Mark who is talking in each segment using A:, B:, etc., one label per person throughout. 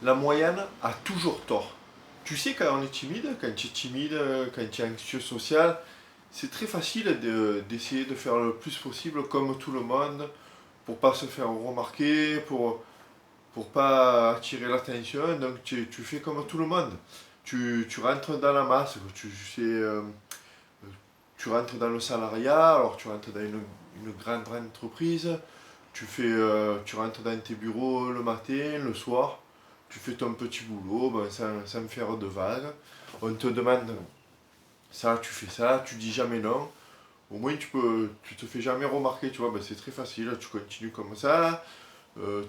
A: La moyenne a toujours tort. Tu sais, quand on est timide, quand tu es timide, quand tu es anxieux social, c'est très facile d'essayer de faire le plus possible comme tout le monde pour pas se faire remarquer, pour pas attirer l'attention. Donc tu fais comme tout le monde. Tu rentres dans la masse, tu rentres dans le salariat, alors tu rentres dans une grande entreprise, tu rentres dans tes bureaux le matin, le soir, tu fais ton petit boulot, ben, sans me faire de vagues. On te demande ça, tu fais ça, tu dis jamais non. Au moins tu te fais jamais remarquer, tu vois, ben, c'est très facile, tu continues comme ça,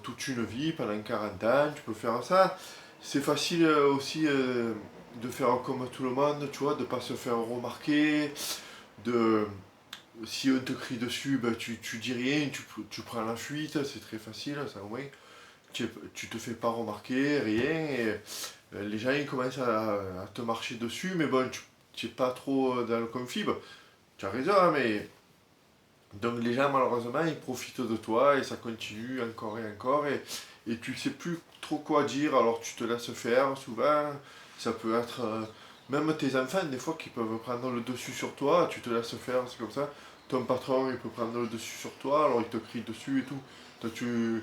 A: toute une vie, pendant 40 ans, tu peux faire ça. C'est facile aussi de faire comme tout le monde, tu vois, de pas se faire remarquer, de, si on te crie dessus, ben, tu dis rien, tu prends la fuite, c'est très facile, ça au moins. Tu te fais pas remarquer, rien, et les gens ils commencent à te marcher dessus, mais bon, tu n'es pas trop dans le conflit. Bon, tu as raison, hein, mais. Donc les gens, malheureusement, ils profitent de toi et ça continue encore et encore, et tu sais plus trop quoi dire, alors tu te laisses faire, souvent. Ça peut être. Même tes enfants, des fois, qui peuvent prendre le dessus sur toi, tu te laisses faire, c'est comme ça. Ton patron, il peut prendre le dessus sur toi, alors il te crie dessus et tout. Toi, tu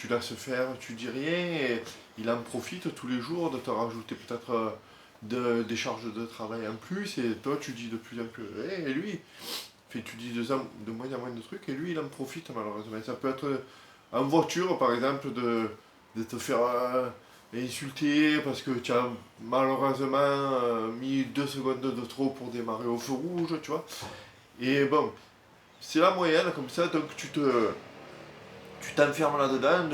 A: laisses faire, tu dis rien, et il en profite tous les jours de te rajouter peut-être des charges de travail en plus, et toi, tu dis de plus en plus, et lui, tu dis de moins en moins de trucs, et lui, il en profite malheureusement. Ça peut être en voiture, par exemple, de te faire insulter parce que tu as malheureusement mis 2 secondes de trop pour démarrer au feu rouge, tu vois. Et bon, c'est la moyenne comme ça, donc tu t'enfermes là-dedans,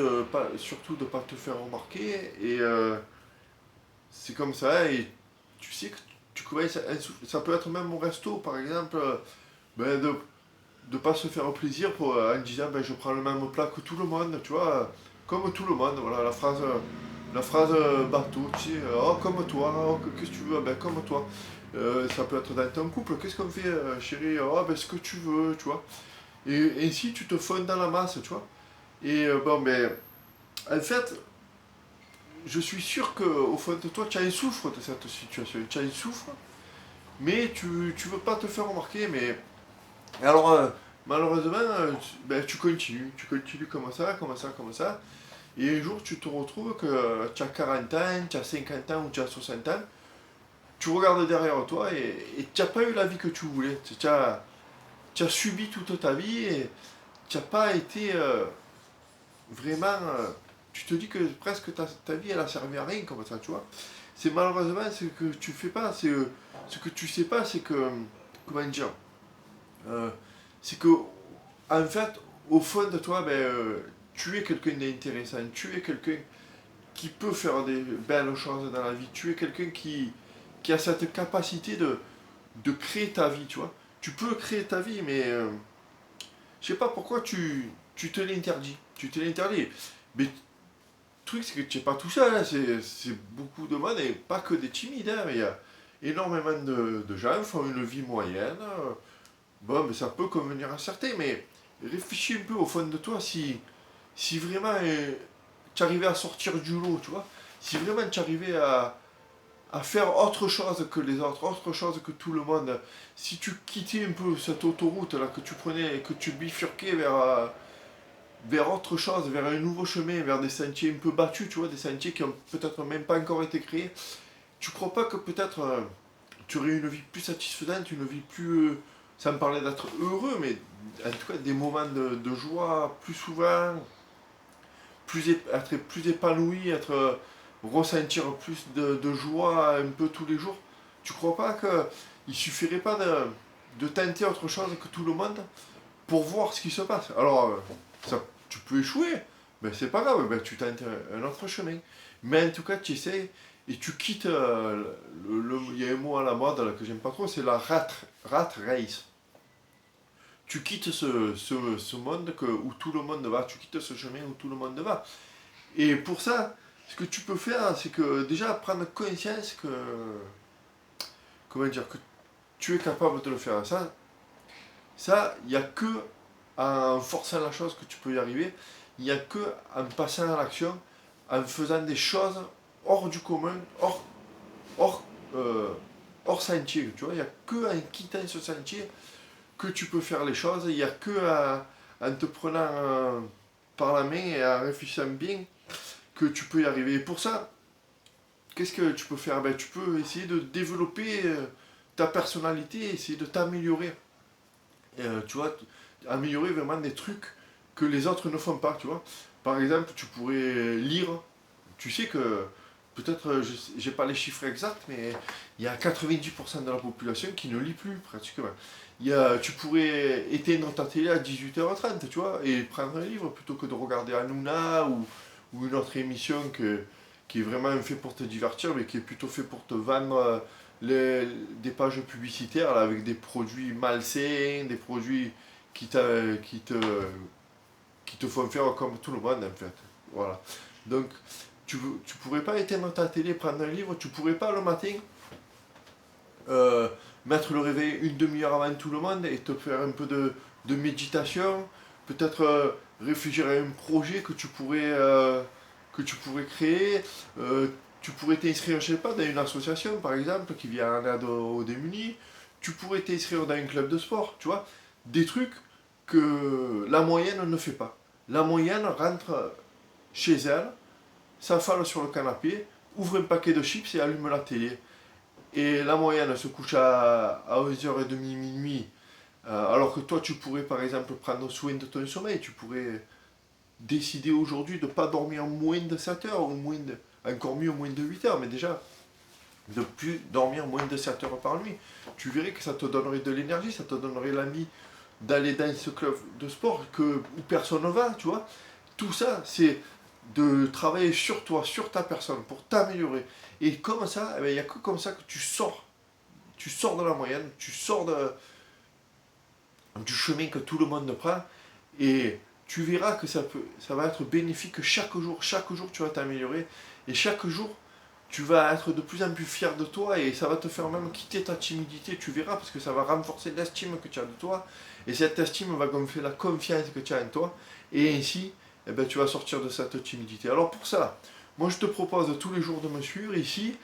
A: surtout de ne pas te faire remarquer, et c'est comme ça, et tu sais que tu commences ça peut être même au resto, par exemple, ben, de pas se faire plaisir en disant ben, je prends le même plat que tout le monde, tu vois, comme tout le monde, voilà la phrase bateau, tu sais, oh comme toi, oh, qu'est-ce que tu veux, ben comme toi. Ça peut être dans ton couple, qu'est-ce qu'on fait chérie, oh ben ce que tu veux, tu vois. Et ainsi tu te fonds dans la masse, tu vois. Et bon ben, en fait, je suis sûr qu'au fond de toi, tu as un souffre de cette situation, tu as un souffre, mais tu veux pas te faire remarquer, mais alors, malheureusement, ben, tu continues comme ça, comme ça, comme ça, et un jour tu te retrouves que tu as 40 ans, tu as 50 ans ou tu as 60 ans, tu regardes derrière toi et tu n'as pas eu la vie que tu voulais. Tu as subi toute ta vie et tu n'as pas été vraiment. Tu te dis que presque ta vie elle a servi à rien comme ça, tu vois. C'est malheureusement ce que tu fais pas, ce que tu sais pas, c'est que. Comment dire euh, C'est que en fait, au fond de toi, ben, tu es quelqu'un d'intéressant, tu es quelqu'un qui peut faire des belles choses dans la vie, tu es quelqu'un qui a cette capacité de créer ta vie, tu vois. Tu peux créer ta vie, mais je sais pas pourquoi tu te l'interdis. Tu te l'interdis. Mais le truc, c'est que tu n'es pas tout seul, hein, c'est beaucoup de monde, et pas que des timides, hein, mais il y a énormément de gens qui font une vie moyenne. Bon, mais ça peut convenir à certains, mais réfléchis un peu au fond de toi si vraiment tu arrivais à sortir du lot, tu vois. Si vraiment tu arrivais à faire autre chose que les autres, autre chose que tout le monde, si tu quittais un peu cette autoroute là que tu prenais et que tu bifurquais vers autre chose, vers un nouveau chemin, vers des sentiers un peu battus, tu vois, des sentiers qui ont peut-être même pas encore été créés, tu crois pas que peut-être tu aurais une vie plus satisfaisante, une vie plus. Ça me parlait d'être heureux, mais en tout cas des moments de joie plus souvent, être plus épanoui, ressentir plus de joie un peu tous les jours. Tu crois pas qu'il suffirait pas de tenter autre chose que tout le monde pour voir ce qui se passe? Alors, tu peux échouer, mais c'est pas grave, ben, tu tentes un autre chemin. Mais en tout cas, tu essaies et tu quittes. Il y a un mot à la mode là, que j'aime pas trop, c'est la rat race. Tu quittes ce monde où tout le monde va, tu quittes ce chemin où tout le monde va. Et pour ça, ce que tu peux faire, c'est que déjà prendre conscience comment dire, que tu es capable de le faire. Il n'y a que en forçant la chose que tu peux y arriver. Il n'y a que en passant à l'action, en faisant des choses hors du commun, hors, euh, hors sentier, tu vois. Il n'y a que en quittant ce sentier que tu peux faire les choses. Il n'y a que en te prenant par la main et en réfléchissant bien que tu peux y arriver. Et pour ça, qu'est-ce que tu peux faire? Ben, tu peux essayer de développer ta personnalité, essayer de t'améliorer. Tu vois, améliorer vraiment des trucs que les autres ne font pas, tu vois. Par exemple, tu pourrais lire. Tu sais que, peut-être, j'ai pas les chiffres exacts, mais il y a 90% de la population qui ne lit plus, pratiquement. Tu pourrais éteindre ta télé à 18h30, tu vois, et prendre un livre plutôt que de regarder Hanouna ou une autre émission qui est vraiment fait pour te divertir, mais qui est plutôt fait pour te vendre des pages publicitaires là, avec des produits malsains, des produits qui, qui te font faire comme tout le monde en fait. Voilà. Donc, tu pourrais pas éteindre ta télé, prendre un livre, tu pourrais pas le matin euh, mettre le réveil une demi-heure avant tout le monde et te faire un peu de méditation, peut-être réfléchir à un projet que tu pourrais créer. Tu pourrais t'inscrire, je sais pas, dans une association par exemple qui vient en aide aux démunis. Tu pourrais t'inscrire dans un club de sport, tu vois. Des trucs que la moyenne ne fait pas. La moyenne rentre chez elle, s'affale sur le canapé, ouvre un paquet de chips et allume la télé. Et la moyenne se couche à 11h30, minuit. Alors que toi, tu pourrais par exemple prendre soin de ton sommeil. Tu pourrais décider aujourd'hui de ne pas dormir moins de 7 heures, ou encore mieux, moins de 8 heures. Mais déjà, de plus dormir moins de 7 heures par nuit. Tu verrais que ça te donnerait de l'énergie, ça te donnerait l'envie d'aller dans ce club de sport où personne ne va, tu vois. Tout ça, c'est de travailler sur toi, sur ta personne, pour t'améliorer. Et comme ça, il n'y a que comme ça que tu sors. Tu sors de la moyenne, tu sors du chemin que tout le monde prend. Et tu verras que ça va être bénéfique chaque jour. Chaque jour, tu vas t'améliorer. Et chaque jour, tu vas être de plus en plus fier de toi. Et ça va te faire même quitter ta timidité. Tu verras, parce que ça va renforcer l'estime que tu as de toi. Et cette estime va gonfler la confiance que tu as en toi. Et ainsi, eh ben, tu vas sortir de cette timidité. Alors pour ça, moi je te propose tous les jours de me suivre ici,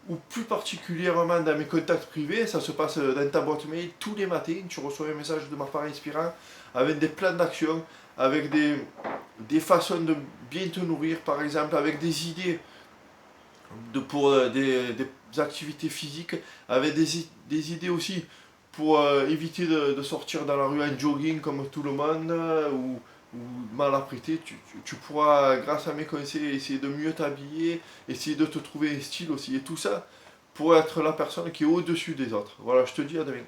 A: ou plus particulièrement dans mes contacts privés. Ça se passe dans ta boîte mail tous les matins. Tu reçois un message de ma part inspirant avec des plans d'action, avec des façons de bien te nourrir, par exemple, avec des idées pour des activités physiques, avec des idées aussi pour éviter de sortir dans la rue en jogging comme tout le monde, ou mal apprêté. Tu pourras, grâce à mes conseils, essayer de mieux t'habiller, essayer de te trouver un style aussi. Et tout ça pour être la personne qui est au-dessus des autres. Voilà, je te dis à demain.